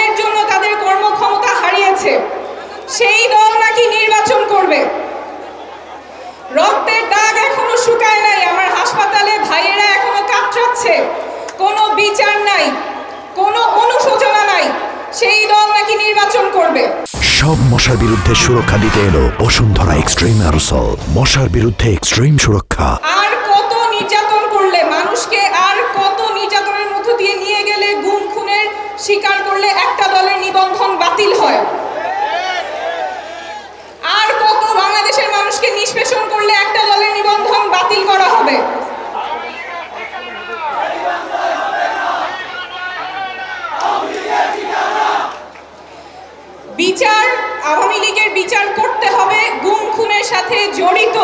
দলের জন্য তাদের কর্মক্ষমতা হারিয়েছে সেই দল নাকি নির্বাচন করবে। রক্তের দাগ এখনো শুকায় নাই, আমার হাসপাতালে ভাইয়েরা এখনো কাতরাচ্ছে, কোনো বিচার নাই, কোনো অনুশোচনা নাই, সেই দল নাকি নির্বাচন করবে। সব মশার বিরুদ্ধে সুরক্ষা দিতে এলো বসুন্ধরা এক্সট্রিম অ্যারোসল, মশার বিরুদ্ধে এক্সট্রিম সুরক্ষা। আর কত নির্যাতন করলে মানুষকে, আর কত নির্যাতনের মধ্য দিয়ে নিয়ে গেলে গুম খুনের শিকার করলে একটা দলের নিবন্ধন বাতিল হয়, আর কত বাংলাদেশের মানুষকে নিষ্পেষণ করলে একটা দলের নিবন্ধন বাতিল করা হবে। বিচার, আওয়ামী লীগের বিচার করতে হবে গুম খুনের সাথে জড়িত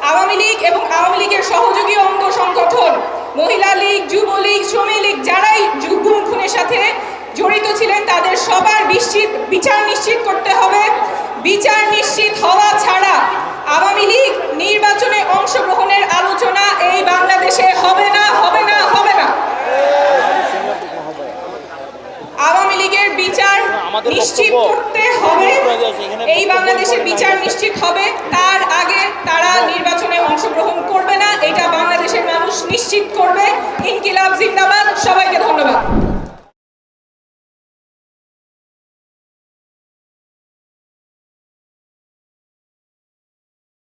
আওয়ামী লীগ এবং আওয়ামী লীগের সহযোগী অঙ্গ সংগঠন, মহিলা লীগ, যুবলীগ, শ্রমিক লীগ, যারাই গুম খুনের সাথে জড়িত ছিলেন তাদের সবার বিচার নিশ্চিত করতে হবে। বিচার নিশ্চিত হওয়া ছাড়া আওয়ামী লীগ নির্বাচনে অংশগ্রহণের আলোচনা এই বাংলাদেশে হবে না, হবে না, হবে না। আওয়ামী লীগের বিচার নিশ্চিত করতে হবে, এই বাংলাদেশে বিচার নিশ্চিত হবে, তার আগে তারা নির্বাচনে অংশগ্রহণ করবে না, এটা বাংলাদেশের মানুষ নিশ্চিত করবে। ইনকিলাব জিন্দাবাদ, সবাইকে ধন্যবাদ।